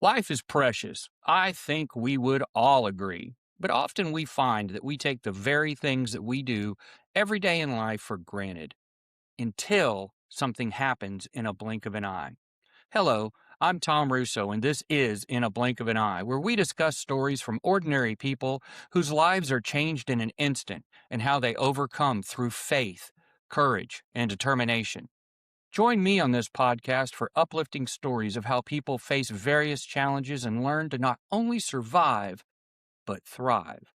Life is precious. I think we would all agree. But often we find that we take the very things that we do every day in life for granted until something happens in a blink of an eye. Hello, I'm Tom Russo, and this is In a Blink of an Eye, where we discuss stories from ordinary people whose lives are changed in an instant and how they overcome through faith, courage, and determination. Join me on this podcast for uplifting stories of how people face various challenges and learn to not only survive, but thrive.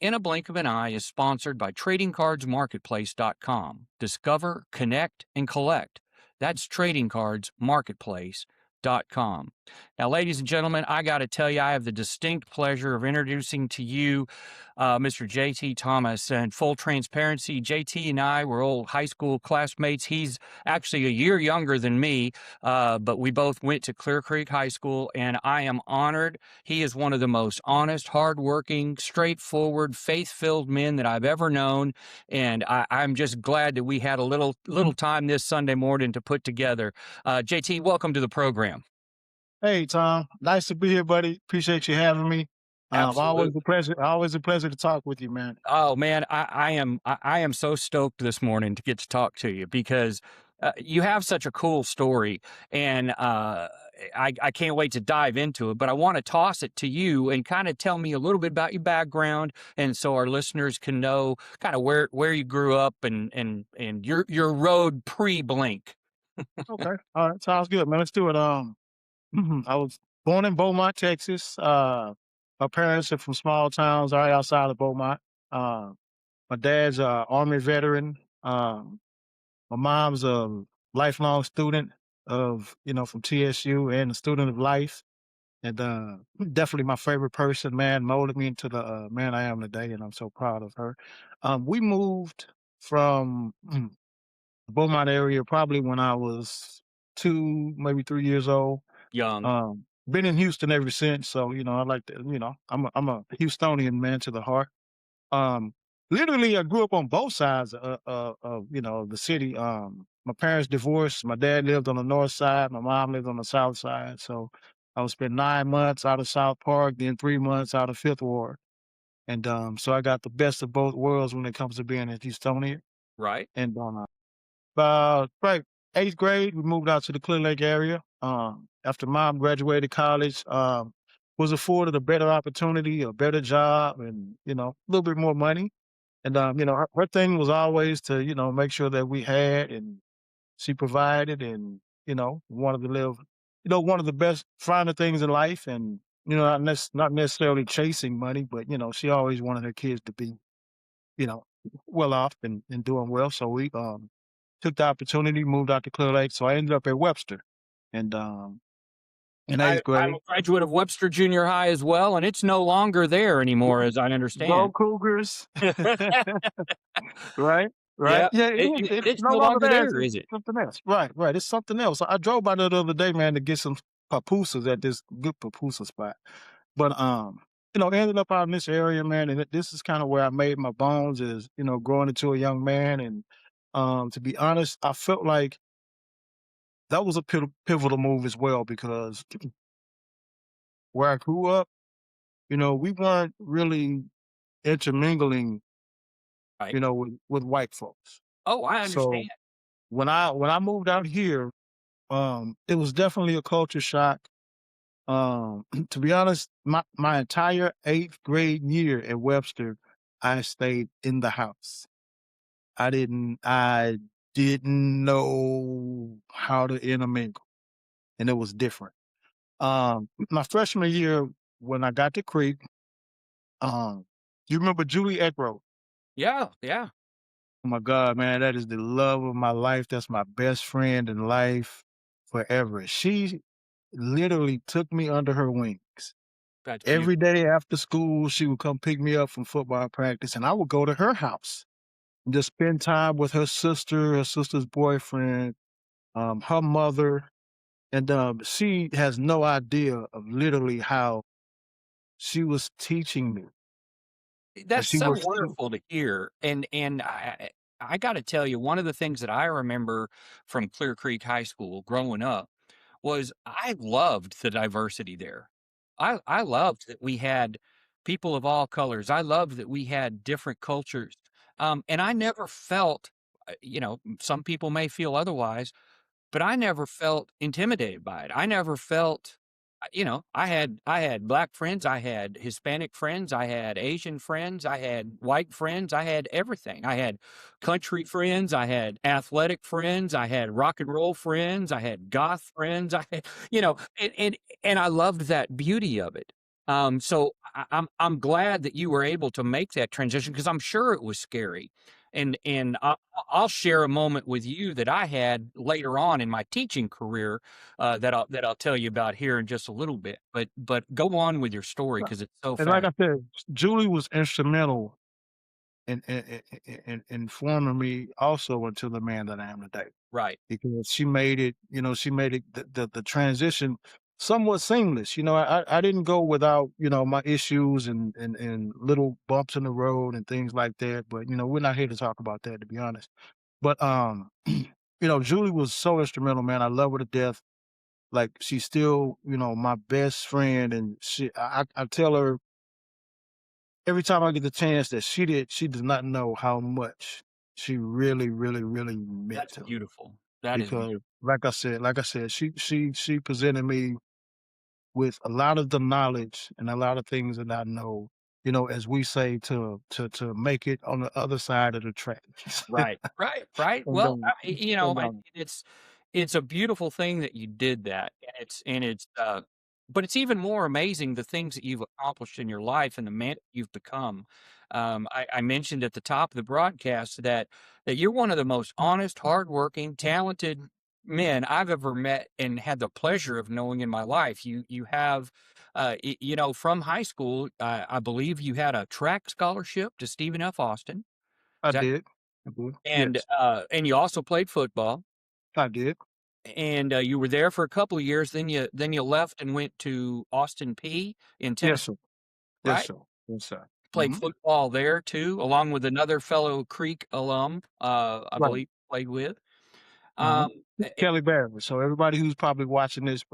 In a Blink of an Eye is sponsored by TradingCardsMarketplace.com. Discover, connect, and collect. That's TradingCardsMarketplace.com. Now, ladies and gentlemen, I got to tell you, I have the distinct pleasure of introducing to you Mr. JT Thomas. And full transparency, JT and I were old high school classmates. He's actually a year younger than me, but we both went to Clear Creek High School, and I am honored. He is one of the most honest, hardworking, straightforward, faith-filled men that I've ever known, and I'm just glad that we had a little time this Sunday morning to put together. JT, welcome to the program. Hey, Tom. Nice to be here, buddy. Appreciate you having me. Always Absolutely. a pleasure. Always a pleasure to talk with you, man. Oh man, I am so stoked this morning to get to talk to you because you have such a cool story, and I can't wait to dive into it. But I want to toss it to you and kind of tell me a little bit about your background, and so our listeners can know kind of where you grew up and your road pre-Blink. Okay. All right. Sounds good, man. Let's do it. I was born in Beaumont, Texas. My parents are from small towns right outside of Beaumont. Uh, my dad's a Army veteran. My mom's a lifelong student from TSU and a student of life. And definitely my favorite person, man, molded me into the man I am today, and I'm so proud of her. We moved from Beaumont area probably when I was 2, maybe 3 years old. Young, Been in Houston ever since, so I like to, I'm a Houstonian man to the heart. Um, Literally, I grew up on both sides of the city. My parents divorced. My dad lived on the north side. My mom lived on the south side. So I would spend 9 months out of South Park, then 3 months out of Fifth Ward. And so I got the best of both worlds when it comes to being a Houstonian. right? And about right eighth grade, we moved out to the Clear Lake area. After mom graduated college, was afforded a better opportunity, a better job, and a little bit more money. And, her thing was always to, make sure that we had and she provided and, wanted to live, one of the best, finer things in life. And, not necessarily chasing money, but, she always wanted her kids to be, you know, well off and doing well. So we took the opportunity, moved out to Clear Lake. So I ended up at Webster and in eighth I'm a grade. graduate of Webster Junior High as well, and it's no longer there anymore, as I Go understand. Cougars. Right, right. Yeah, Yeah, it's it's no no longer longer there, there, it's is it? something else. Right, right, it's something else. I drove by there the other day, man, to get some pupusas at this good pupusa spot. But, ended up out in this area, man, and this is kinda where I made my bones is, growing into a young man, and, to be honest, I felt like that was a pivotal move as well because where I grew up, we weren't really intermingling, Right. with white folks. Oh, I So understand. when I moved out here, it was definitely a culture shock. To be honest, my entire eighth grade year at Webster, I stayed in the house. I didn't know how to intermingle, and it was different. My freshman year, when I got to Creek, um, you remember Julie Eckroat? Yeah, yeah. Oh my God, man, that is the love of my life. That's my best friend in life forever. She literally took me under her wings. That's Every beautiful. day after school, she would come pick me up from football practice, and I would go to her house and just spend time with her sister's boyfriend, her mother. And she has no idea of literally how she was teaching me. But That's she so was, wonderful to hear, and I gotta tell you, one of the things that I remember from Clear Creek High School growing up was I loved the diversity there. I loved that we had people of all colors. I loved that we had different cultures. And I never felt, some people may feel otherwise, but I never felt intimidated by it. I never felt I had black friends, I had Hispanic friends, I had Asian friends, I had white friends, I had everything. I had country friends, I had athletic friends, I had rock and roll friends, I had goth friends, I had, and I loved that beauty of it. So I'm glad that you were able to make that transition because I'm sure it was scary. And I'll share a moment with you that I had later on in my teaching career that I'll tell you about here in just a little bit. But go on with your story Yeah. because it's so And like fascinating. I said, Julie was instrumental in forming me also into the man that I am today. Right, Because she made it the transition somewhat seamless. I didn't go without, my issues and little bumps in the road and things like that. But we're not here to talk about that, to be honest. But Julie was so instrumental, man. I love her to death. Like she's still, my best friend, and I tell her every time I get the chance that she does not know how much she really, really, really meant that's to me. beautiful. That is Because beautiful. like I said, she presented me with a lot of the knowledge and a lot of things that I know, as we say, to make it on the other side of the tracks. Right, right, right. And, Well, um, and, it's a beautiful thing that you did that, but it's even more amazing the things that you've accomplished in your life and the man you've become. I mentioned at the top of the broadcast that you're one of the most honest, hardworking, talented men I've ever met and had the pleasure of knowing in my life. You have, from high school, I believe you had a track scholarship to Stephen F. Austin. I Is that did. I did. and, Yes, you also played football, I did. and, you were there for a couple of years, then you left and went to Austin P in Yes, Tennessee, sir. Yes, right? sir. Yes, sir. Played Hmm. football there too, along with another fellow Creek alum, I Right. believe played with. Uh-huh. Um, Kelly Barrett. So everybody who's probably watching this,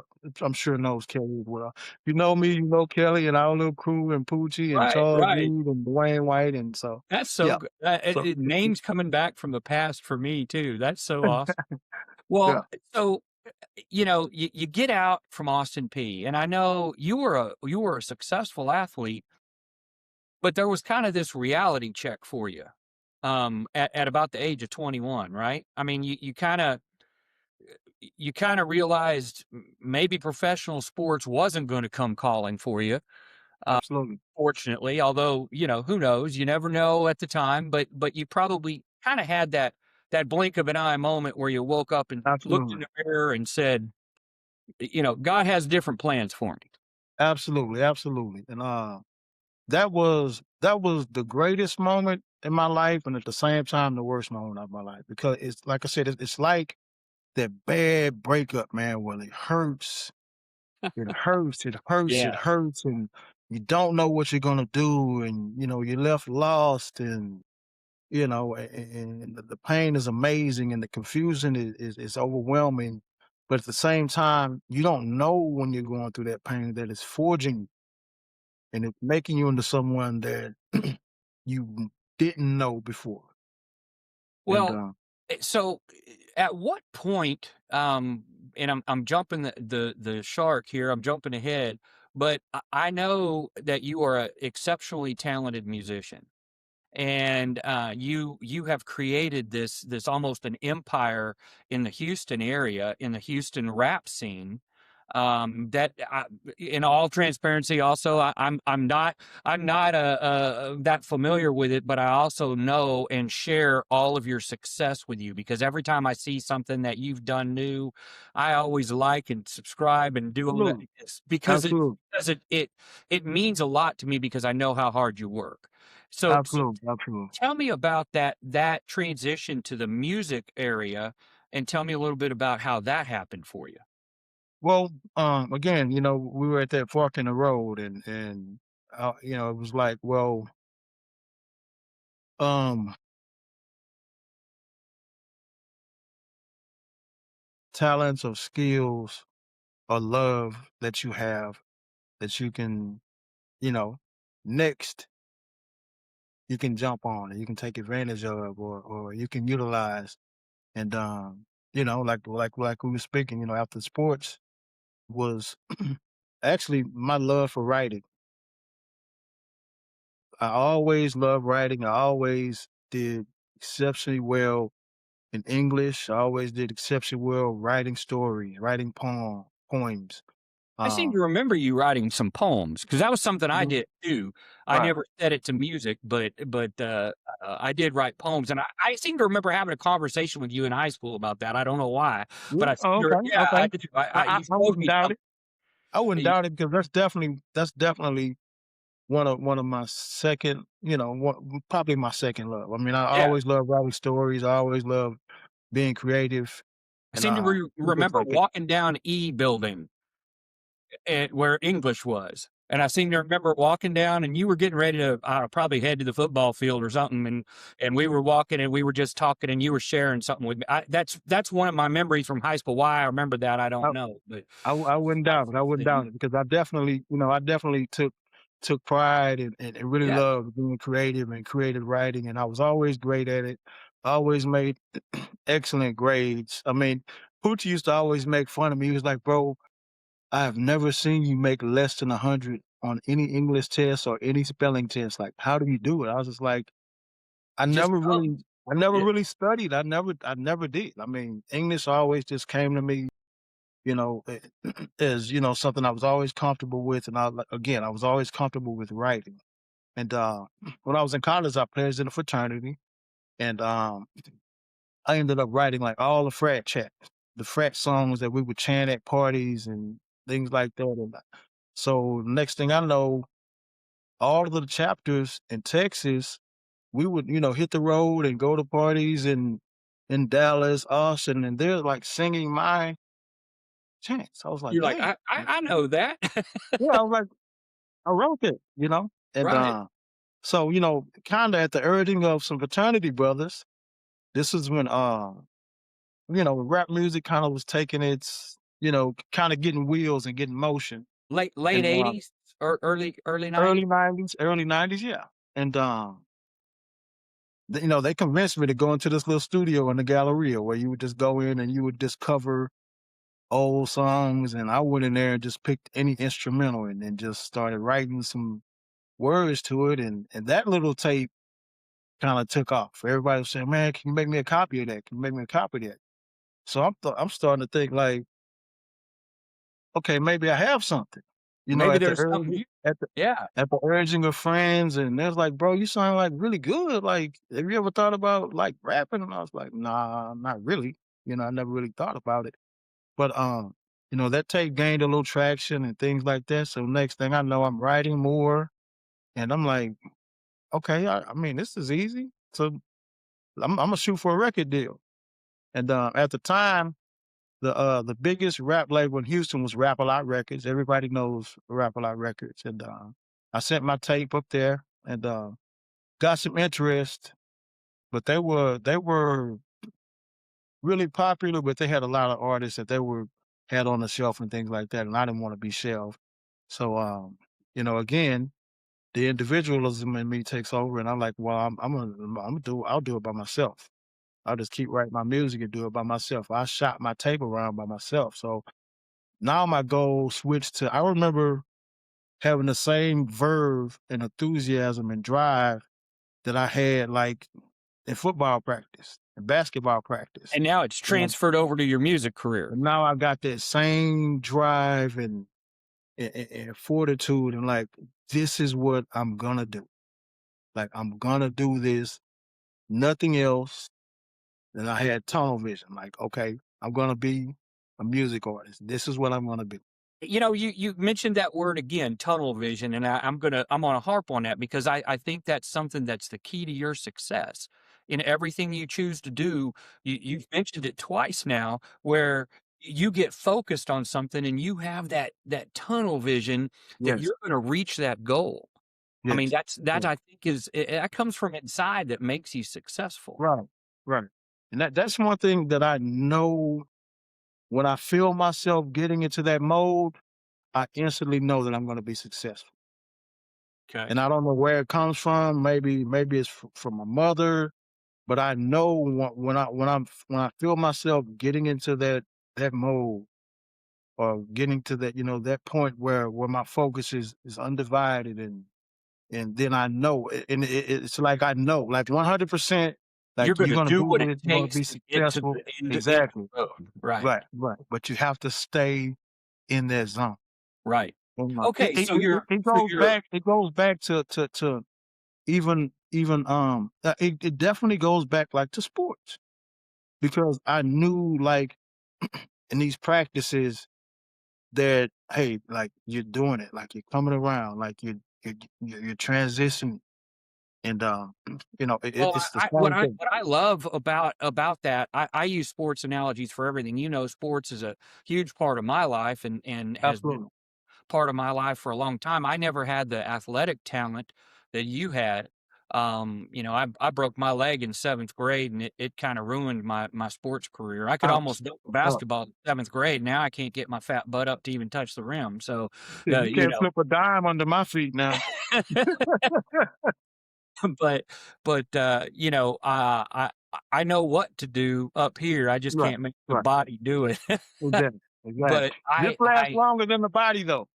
I'm sure knows Kelly as well. You know me, you know Kelly and our little crew and Poochie and right, Charles right. Reed and Dwayne White, and so That's so yeah. good. So Names coming back from the past for me too. That's so awesome. Well, yeah, so, you get out from Austin P, and I know you were a successful athlete. But there was kinda this reality check for you, at about the age of 21, right? I mean, you kinda realized maybe professional sports wasn't gonna come calling for you, absolutely, fortunately, although, who knows? You never know at the time, but you probably kinda had that blink of an eye moment where you woke up and looked in absolutely, the mirror and said, "God has different plans for me." absolutely, absolutely. And that was the greatest moment in my life, and at the same time, the worst moment of my life because it's like I said, it's like that bad breakup, man, when it hurts. It hurts, it hurts, it Yeah. hurts, and you don't know what you're gonna do, and you're left lost, and and the pain is amazing, and the confusion is overwhelming. But at the same time, you don't know when you're going through that pain that it's forging you, and it's making you into someone that you didn't know before. And Well, so at what point, and I'm jumping the shark here, I'm jumping ahead, but I know that you are an exceptionally talented musician and you have created this almost an empire in the Houston area, in the Houston rap scene. That in all transparency, also I'm not that familiar with it, but I also know and share all of your success with you because every time I see something that you've done new, I always like and subscribe and do all that absolutely, because it absolutely, because it means a lot to me because I know how hard you work. So absolutely, absolutely. tell me about that transition to the music area, and tell me a little bit about how that happened for you. Well, again, we were at that fork in the road, and it was like, well, um, talents or skills. or love that you have that you can, you know, next you can jump on and you can take advantage of or you can utilize. And like we were speaking, after sports was actually my love for writing. I always loved writing. I always did exceptionally well in English. I always did exceptionally well writing stories, writing poems. I seem Um, to remember you writing some poems because that was something I Mhm. did too. I right. never set it to music, but I did write poems, and I seem to remember having a conversation with you in high school about that. I don't know why, Yeah. but I Oh, seem to okay. yeah, Okay. I did. I, You I showed wouldn't me doubt something. it. I wouldn't You doubt it because that's definitely one of my second, probably my second love. I mean, I yeah. always love writing stories. I always love being creative I and seem to things remember like that. walking down E building where English was. And I seem to remember walking down, and you were getting ready to probably head to the football field or something, and we were walking, and we were just talking, and you were sharing something with me. That's one of my memories from high school. Why I remember that, I don't know, but I wouldn't doubt it. I wouldn't doubt it because I definitely took pride and really yeah, loved being creative and creative writing, and I was always great at it. I always made excellent grades. I mean, Poochie used to always make fun of me. He was like, "Bro, I have never seen you make less than 100 on any English test or any spelling test. Like, how do you do it?" I was just like, I just never oh, really, I never yeah. really studied. I never did. I mean, English always just came to me as something I was always comfortable with, and again, I was always comfortable with writing. And when I was in college, I pledged in a fraternity, and I ended up writing like all the frat chats, the frat songs that we would chant at parties and things like that. And so next thing I know, all of the chapters in Texas, we would hit the road and go to parties in Dallas, Austin, and they're like singing my chants. I was like, You're like, dang. I know that. Yeah, I was like, I wrote it. And, Right. so, kinda at the urging of some fraternity brothers, this is when, rap music kinda was taking its, kinda getting wheels and getting motion. Late And, '80s or early '90s? early '90s, yeah. And, they convinced me to go into this little studio in the Galleria where you would just go in and you would just cover old songs, and I went in there and just picked any instrumental and then just started writing some words to it, and that little tape kinda took off. Everybody was saying, "Man, can you make me a copy of that? Can you make me a copy of that?" So I'm starting to think like, "Okay, maybe I have something." Maybe At the there's something urging you at the yeah. at the urging of friends, and they're like, "Bro, you sound, like, really good, like, have you ever thought about, like, rapping?" And I was like, "Nah, not really." I never really thought about it. But, that tape gained a little traction and things like that, so next thing I know, I'm writing more, and I'm like, "Okay, I mean, this is easy." So Imma shoot for a record deal. And, at the time, the biggest rap label in Houston was Rap A Lot Records. Everybody knows Rap A Lot Records, and, I sent my tape up there and, got some interest, but they were really popular, but they had a lot of artists that they were had on the shelf and things like that, and I didn't wanna be shelved. So, again, the individualism in me takes over, and I'm like, "Well, I'll do it by myself. I'll just keep writing my music and do it by myself." I shot my tape around by myself. So now my goal switched to I remember having the same verve and enthusiasm and drive that I had like in football practice and basketball practice. And now it's You know, transferred over to your music career. and now I got that same drive and fortitude and like this is what I'm gonna do. Like I'm gonna do this, nothing else. And I had tunnel vision. Like, okay, I'm gonna be a music artist. This is what I'm gonna be. You mentioned that word again, tunnel vision, and I'm gonna harp on that because I think that's something that's the key to your success in everything you choose to do. You've mentioned it twice now, where you get focused on something and you have that tunnel vision that Yes, you're going to reach that goal. I mean, yes, that yes. I think that comes from inside that makes you successful. Right, right. And that's one thing that I know when I feel myself getting into that mode, I instantly know that I'm gonna be successful. Okay. And I don't know where it comes from. Maybe it's from my mother, but I know when I feel myself getting into that mode or getting to that, that point where my focus is undivided and then I know it's like I know, like 100%, You're like you're gonna gonna do do what it this, you're gonna takes be to get to successful. the end of Exactly. the road. Right. Right, right. But you have to stay in that zone. Right. And, Okay, so you're so you're it goes back to even, it definitely goes back, like, to sports because I knew, like, in these practices that, hey, like, you're doing it, like, you're coming around, like, you're transitioning, and, well, it's the I same thing. what I love about that, I use sports analogies for everything. You know, sports is a huge part of my life and has been Absolutely. part of my life for a long time. I never had the athletic talent that you had. I broke my leg in 7th grade and it kind of ruined my sports career. I could Ouch. almost dunk a Oh, basketball in 7th grade. Now I can't get my fat butt up to even touch the rim. So, yeah, you you can't know, flip a dime under my feet now. but I know what to do up here. I just Right, can't make the right. body do it. Exactly, But exactly. This lasts longer than the body, though.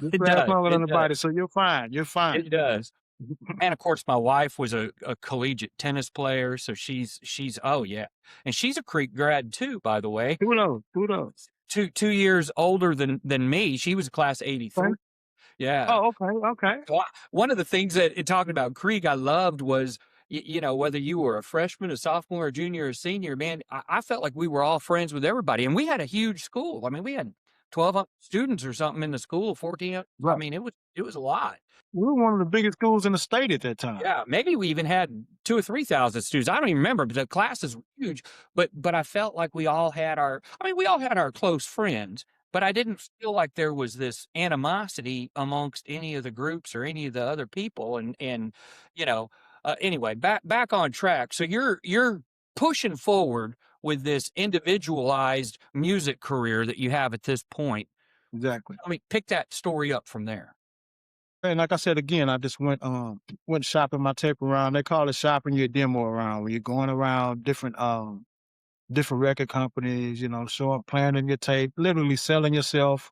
This it lasts does, longer than it the does, body, so you're fine, you're fine. it does. And of course, my wife was a collegiate tennis player, so she's oh yeah, and she's a Creek grad too, by the way. Who knows? Who knows? 2 years older than me. She was a class Okay. 83. Yeah. Oh, okay, okay. So one of the things that in talking about Krieg I loved was, whether you were a freshman, a sophomore, a junior, or a senior, man, I felt like we were all friends with everybody, and we had a huge school. I mean, we had 1,200 students or something in the school, 14. I Right. mean, it was a lot. We were one of the biggest schools in the state at that time. Yeah, maybe we even had 2 or 3,000 students. I don't even remember, but the classes were huge, but I felt like we all had our close friends, but I didn't feel like there was this animosity amongst any of the groups or any of the other people, you know, anyway, back on track. So you're pushing forward with this individualized music career that you have at this point. Exactly. I mean, pick that story up from there. And like I said again, I just went shopping my tape around. They call it shopping your demo around when you're going around different record companies, showing playing your tape, literally selling yourself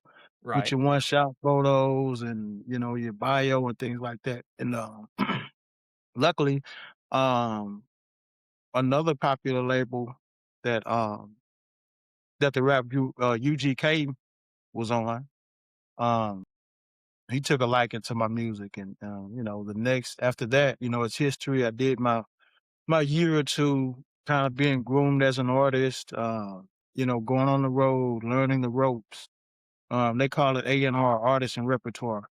with Right. your one shot photos and your bio and things like that. And luckily, um another popular label that the UGK was on, um, he took a liking to my music, and the next after that, it's history. I did my year or two kind of being groomed as an artist, going on the road, learning the ropes. They call it A&R, artist and repertoire,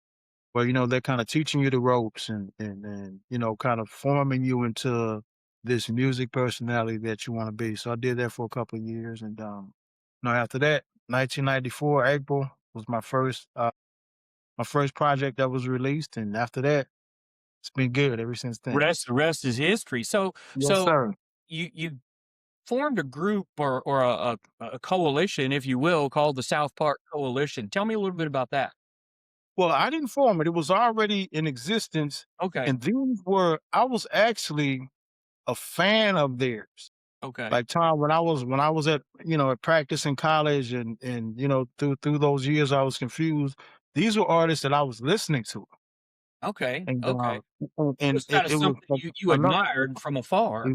where they're kind of teaching you the ropes and kind of forming you into this music personality that you want to be. So I did that for a couple of years, and after that, 1994 April was my first project that was released, and after that, it's been good ever since then. The rest is history. So Yes, so sir. you formed a group or a coalition, if you will, called the South Park Coalition. Tell me a little bit about that. Well, I didn't form it; it was already in existence, Okay. and I was actually a fan of theirs. Okay. Like, Tom, when I was at practice in college and through those years I was confused, these were artists that I was listening to, Okay. and, Okay. It was it kinda it was something a you enough admired from afar.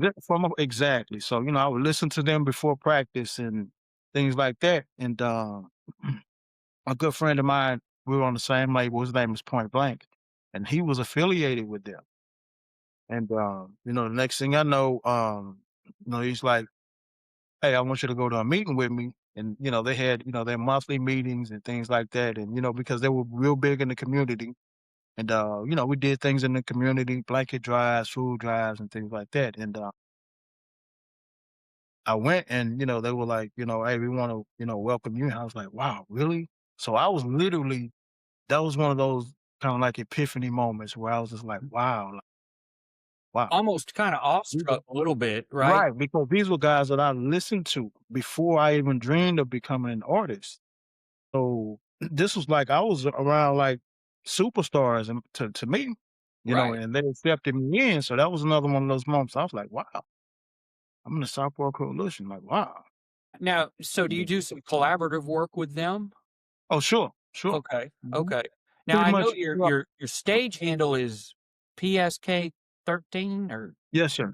exactly. So, I would listen to them before practice and things like that, and, a good friend of mine, we were on the same label, his name was Point Blank, and he was affiliated with them, and, the next thing I know, he's like, "Hey, I want you to go to a meeting with me." And, they had, their monthly meetings and things like that. And, because they were real big in the community. And, we did things in the community, blanket drives, food drives, and things like that. And I went and, they were like, "Hey, we want to, welcome you." And I was like, "Wow, really?" So I was literally, that was one of those kind of like epiphany moments where I was just like, wow. wow. Almost kinda These are awestruck a little bit, right? right, because these were guys that I listened to before I even dreamed of becoming an artist. So, this was like I was around, like, superstars and to me, Right. and they accepted me in, so that was another one of those moments. I was like, "Wow, I'm in the Southpaw Coalition," like, "Wow." Now, so do you do some collaborative work with them? Oh, sure, sure. Okay, Mhm. okay. Now Pretty I know much your well, your stage handle is PSK 13 or yes, sir.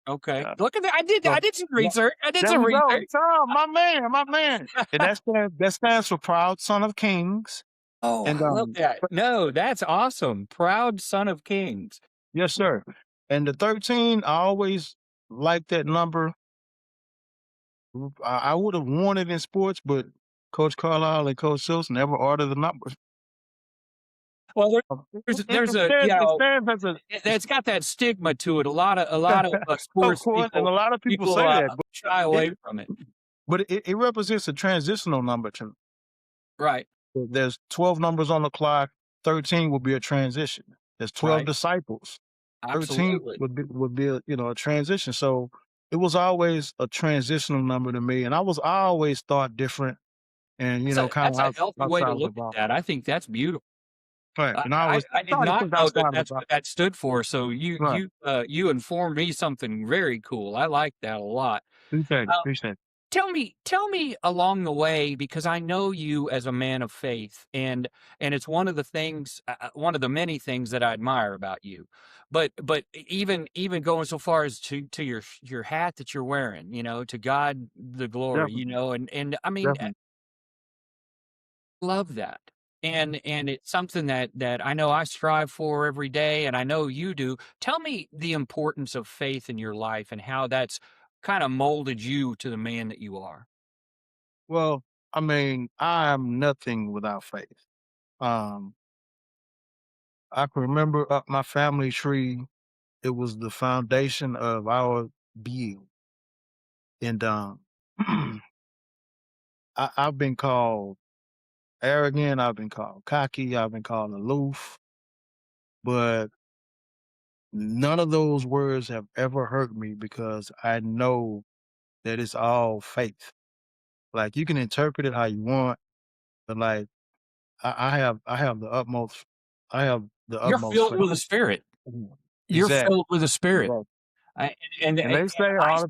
okay. Yeah. Look at that. So, I did some yeah, research. I did there some we go. research. Tom, my man, my man. And that stands for Proud Son of Kings, Oh, and, I love that. No, that's awesome. Proud son of kings. yes, sir. And the 13, I always liked that number. I would have won it in sports, but Coach Carlisle and Coach Sills never ordered the number. Well, It there's it a stands you it know, stands as a it's got that stigma to it. A lot of of sports course, and a lot of people people, say that, but shy it away from it. it represents a transitional number to me. Right, There's 12 numbers on the clock, 13 will be a transition. There's 12 right. disciples, 13 Absolutely. would be a transition. So, it was always a transitional number to me, and I always thought different and, kinda That's a how healthy way outside to of the look at box. that. I think that's beautiful. Right, and I always I did try to not think know that outside of the that's box. what that stood for, so Right. you informed me something very cool. I like that a lot. Appreciate it, Uh, appreciate it. tell me along the way, because I know you as a man of faith, and it's one of the things, one of the many things that I admire about you. But even going so far as to your hat that you're wearing, to God the glory, Definitely, and I mean, definitely. love that. And it's something that I know I strive for every day, and I know you do. Tell me the importance of faith in your life and how that's kind of molded you to the man that you are. Well, I mean, I am nothing without faith. Um, I can remember up my family tree, it was the foundation of our being. And I've been called arrogant, I've been called cocky, I've been called aloof, but none of those words have ever hurt me because I know that it's all faith. Like you can interpret it how you want, but like I have the utmost I have the You're utmost filled faith. with the Spirit. Mhm. You're Exactly, filled with the Spirit. exactly. I and And and they say I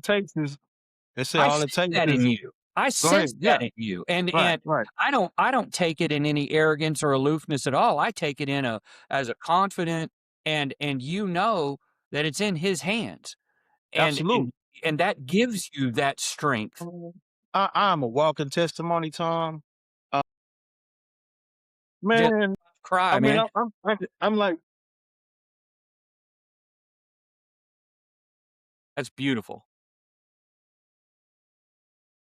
I all it sense takes that in is you. I go ahead. sense Yeah, that in you, and right, and right. I don't take it in any arrogance or aloofness at all. I take it in a as a confident, and that it's in His hands, and Absolutely. and and that gives you that strength. Mhm. I'm a walking testimony, Tom. Uh, Just man, cry, I mean, man. I'm like, That's beautiful.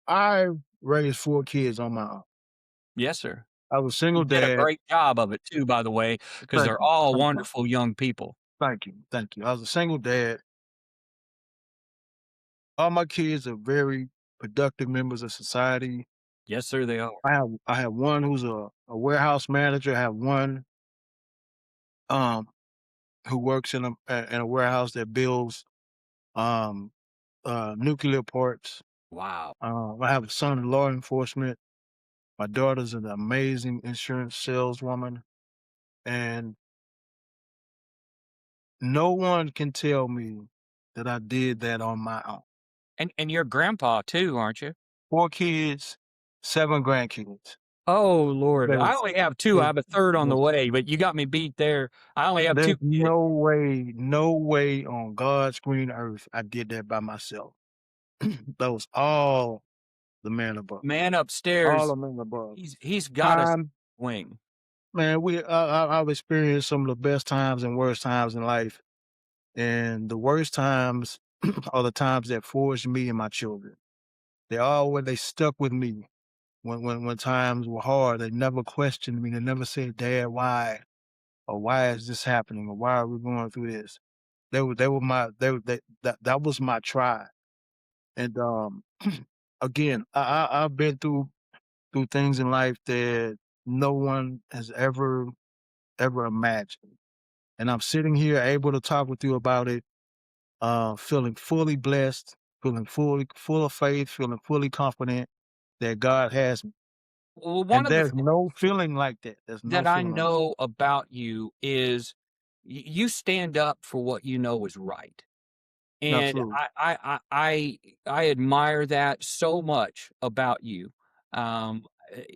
I raised 4 kids on my own. Yes, sir. I was a You single did a dad. great job of it too, by the way, because 'cause Thank they're you, all thank you, wonderful young people. thank you, thank you. I was a single dad. All my kids are very productive members of society. Yes, sir, they are. I have one who's a warehouse manager. I have one, um, who works in a warehouse that builds, um, nuclear parts. Wow. I have a son in law enforcement. My daughter's an amazing insurance saleswoman, and no one can tell me that I did that on my own. And you're a grandpa too, aren't you? 4 kids, 7 grandkids. Oh, Lord. I There's only have 2. I there's have a 3rd on the there's way, but you got me beat there. I only have 2 there's kids. no way on God's green earth I did that by myself. That was all the man above. Man All upstairs, the man above. he's got us Time, wing. man, I've experienced some of the best times and worst times in life, and the worst times are the times that forged me and my children. They stuck with me when times were hard. They never questioned me. They never said, "Dad, why?" or "Why is this happening?" or "Why are we going through this?" They were my that was my tribe. And again, I've been through things in life that no one has ever imagined. And I'm sitting here able to talk with you about it feeling fully blessed, feeling fully full of faith, feeling fully confident that God has me. Well, one And of the there's no feeling like that. There's no that I feeling like that. know about you is you stand up for what you know is right. And Absolutely. I admire that so much about you.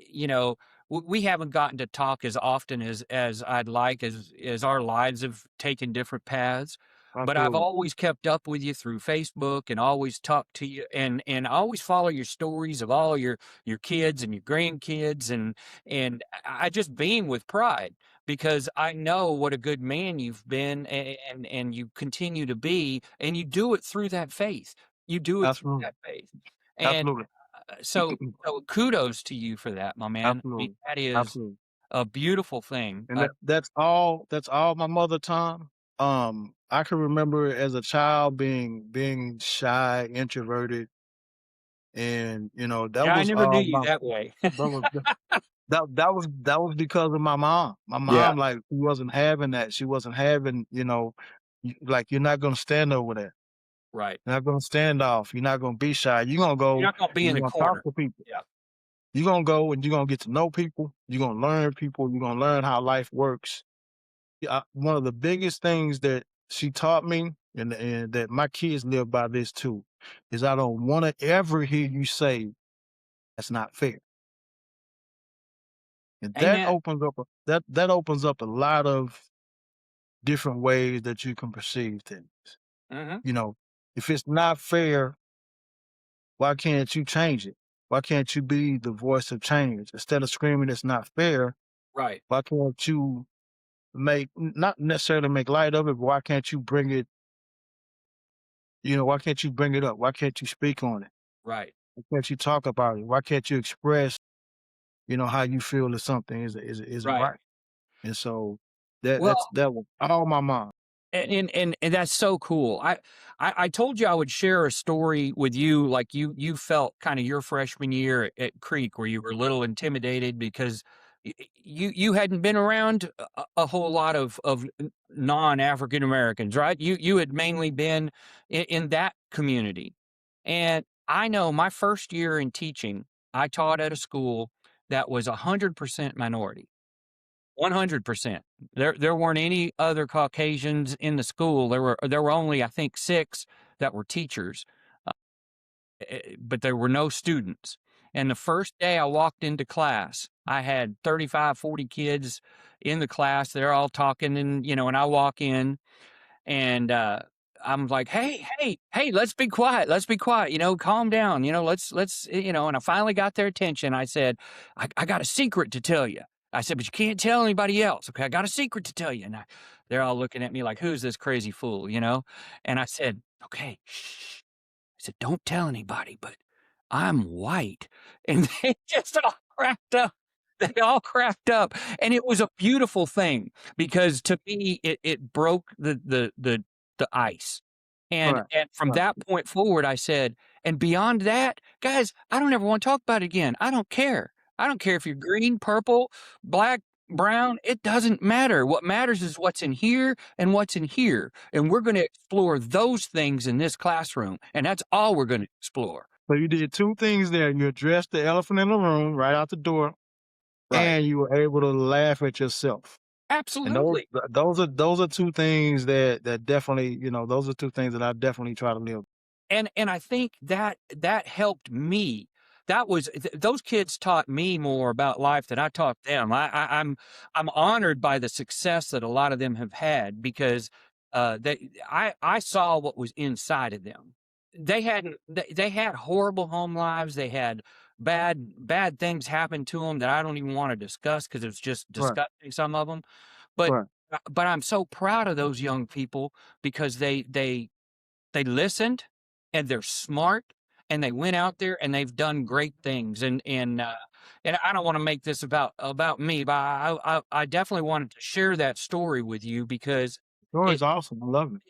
You know, we haven't gotten to talk as often as I'd like, as our lives have taken different paths. But I've Absolutely. always kept up with you through Facebook and always talked to you and I always follow your stories of all your kids and your grandkids and I just beam with pride because I know what a good man you've been and you continue to be, and you do it through that faith. You do it through Absolutely. that faith. And Absolutely. so kudos to you for that, my man. I mean, Absolutely. that is Absolutely. a beautiful thing. And that's all my mother tongue. I can remember as a child being shy, introverted, and that Yeah, I was never knew all you my that way. that was that was because of my mom. My Yeah, mom, like, she wasn't having that. She wasn't having, like, you're not gonna stand over there. right. You're not gonna stand off. You're not gonna be shy. You're gonna You're go not gonna be and in you're the gonna talk corner. to people. Yeah, You're gonna go and you're gonna get to know people. You're gonna learn people. You're gonna learn how life works. Yeah, one of the biggest things that she taught me, and that my kids live by this too, is I don't want to ever hear you say that's not fair. And that amen. opens up that opens up a lot of different ways that you can perceive things. Hmm. You know, if it's not fair, why can't you change it? Why can't you be the voice of change instead of screaming it's not fair? Right, Why can't you not necessarily make light of it, but why can't you bring it? Why can't you bring it up? Why can't you speak on it? right, Why can't you talk about it? Why can't you express, how you feel that something isn't right. right? And so that Well, that was all my mom. and that's so cool. I told you I would share a story with you, like you felt kind of your freshman year at Creek, where you were a little intimidated because you hadn't been around a whole lot of non African Americans, right? You had mainly been in that community, and I know my first year in teaching, I taught at a school that was 100% minority. 100%. There weren't any other Caucasians in the school. There were only, I think, 6 that were teachers, but there were no students. And the first day I walked into class, I had 35, 40 kids in the class. They're all talking and I walk in and I'm like, hey, let's be quiet. Let's be quiet. Calm down. And I finally got their attention. I said, I got a secret to tell you. I said, but you can't tell anybody else. Okay. I got a secret to tell you. And they're all looking at me like, who's this crazy fool? And I said, okay, shh. I said, don't tell anybody, but I'm white. And they just all cracked up. They all cracked up. And it was a beautiful thing because to me, it broke the ice. And Right. and from Right. that point forward, I said, and beyond that, guys, I don't ever want to talk about it again. I don't care. I don't care if you're green, purple, black, brown, it doesn't matter. What matters is what's in here and what's in here. And we're going to explore those things in this classroom. And that's all we're going to explore. So you did two things there. You addressed the elephant in the room right out the door, Right. and you were able to laugh at yourself. And Absolutely. those are two things that definitely, those are two things that I definitely try to live. And I think that helped me. Those kids taught me more about life than I taught them. I'm honored by the success that a lot of them have had because I saw what was inside of them. They had horrible home lives. They had bad things happen to them that I don't even want to discuss because it's just Right. disgusting, some of them. But Right. but I'm so proud of those young people because they listened, and they're smart, and they went out there and they've done great things. And I don't want to make this about me, but I definitely wanted to share that story with you because it Story's awesome. I love it.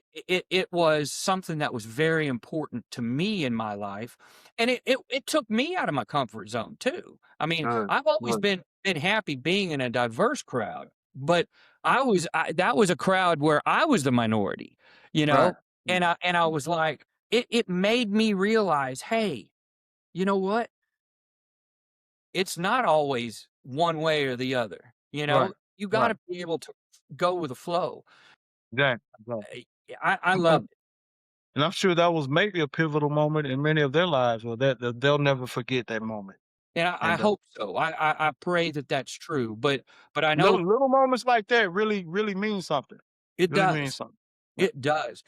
it was something that was very important to me in my life, and it took me out of my comfort zone too. I mean, Good. I've always Good. been happy being in a diverse crowd, but that was a crowd where I was the minority, you Right. know? And I was like, it made me realize, hey, you know what? It's not always one way or the other. Right, You got right. to be able to go with the flow. Exactly, exactly. I I'm and loved it, and I'm sure that was maybe a pivotal moment in many of their lives, or that they'll never forget that moment. and I And, hope so. I pray that that's true. But I know little moments like that really mean something. it Really means does. something. Right. It does.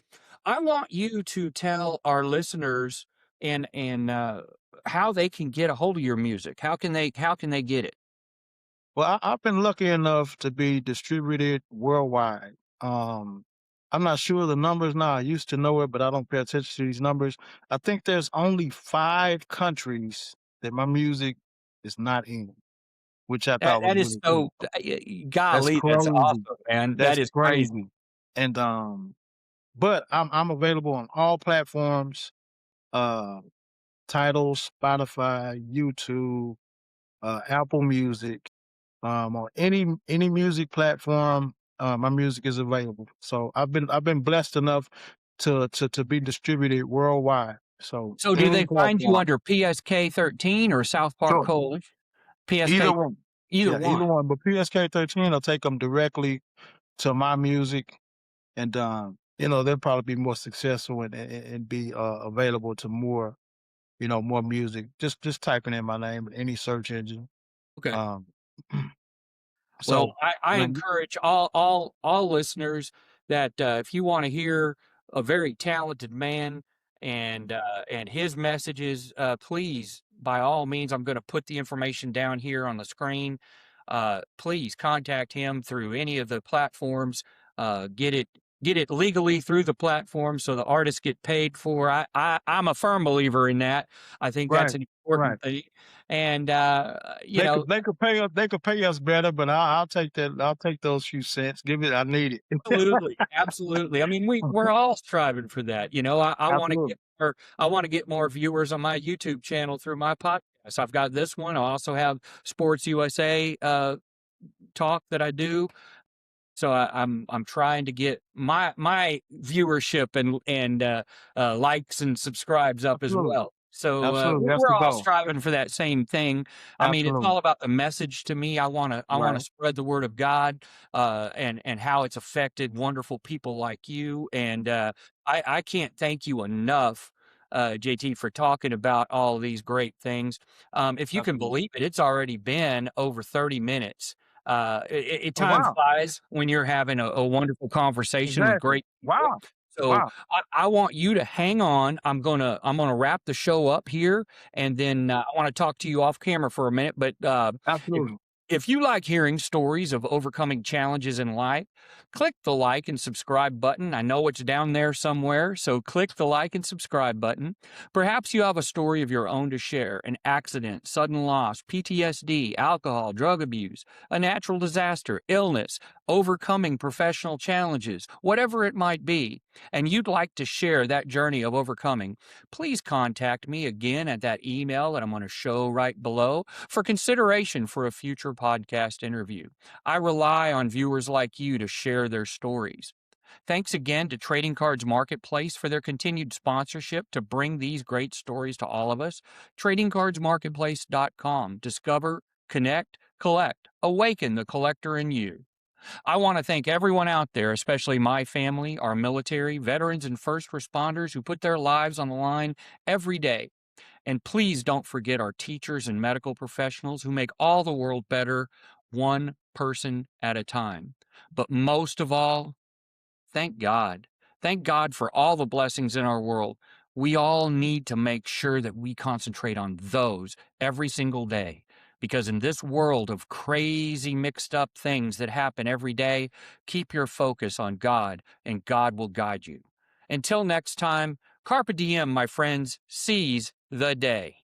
I want you to tell our listeners and how they can get a hold of your music. How can they get it? Well, I've been lucky enough to be distributed worldwide. I'm not sure of the numbers now. I used to know it, but I don't pay attention to these numbers. I think there's only 5 countries that my music is not in, which I That thought was that is really so cool. That's golly, that's crazy. awesome, man. That That's is crazy. crazy. And, but I'm available on all platforms, uh, Tidal, Spotify, YouTube, Apple Music, on any music platform, my music is available. So I've been blessed enough to be distributed worldwide. So So do any they find you platform. under PSK 13 or South Park Sure. Coalition? PSK Either one. either Yeah, either one. one. But PSK 13 will take them directly to my music, and they'll probably be more successful and be available to more, more music. Just typing in my name in any search engine. Okay. Um, Well, so I when encourage all listeners that, if you wanna hear a very talented man and his messages, please, by all means, I'm gonna put the information down here on the screen. Please contact him through any of the platforms. Get it legally through the platform so the artists get paid for. I'm a firm believer in that. I think that's right, an right. important thing, and, you They could know they could pay us better, but I'll take that. I'll take those few cents. Give it. I need it. Absolutely, absolutely. I mean, we're all striving for that, I wanna Absolutely. get more viewers on my YouTube channel through my podcast. I've got this one. I also have Sports USA, talk that I do. So I'm trying to get my viewership and likes and subscribes up as Absolutely. well. So Absolutely. That's we're the all goal. striving for that same thing. I mean, it's Absolutely. all about the message to me. I wanna Right. spread the word of God, and how it's affected wonderful people like you. And I can't thank you enough, JT, for talking about all these great things. If you can Absolutely. believe it, it's already been over 30 minutes. Oh, Time wow. flies when you're having a wonderful conversation with Exactly. great people. Wow. So Wow. I want you to hang on. I'm gonna wrap the show up here, and then I want to talk to you off camera for a minute. But if Absolutely. if you like hearing stories of overcoming challenges in life, click the like and subscribe button. I know it's down there somewhere, so click the like and subscribe button. Perhaps you have a story of your own to share: an accident, sudden loss, PTSD, alcohol, drug abuse, a natural disaster, illness, overcoming professional challenges, whatever it might be, and you'd like to share that journey of overcoming. Please contact me again at that email that I'm going to show right below for consideration for a future podcast interview. I rely on viewers like you to share their stories. Thanks again to Trading Cards Marketplace for their continued sponsorship to bring these great stories to all of us. TradingCardsMarketplace.com. Discover, connect, collect. Awaken the collector in you. I want to thank everyone out there, especially my family, our military, veterans, and first responders who put their lives on the line every day. And please don't forget our teachers and medical professionals who make all the world better, one person at a time. But most of all, thank God. Thank God for all the blessings in our world. We all need to make sure that we concentrate on those every single day. Because in this world of crazy mixed up things that happen every day, keep your focus on God and God will guide you. Until next time, carpe diem, my friends, seize the day.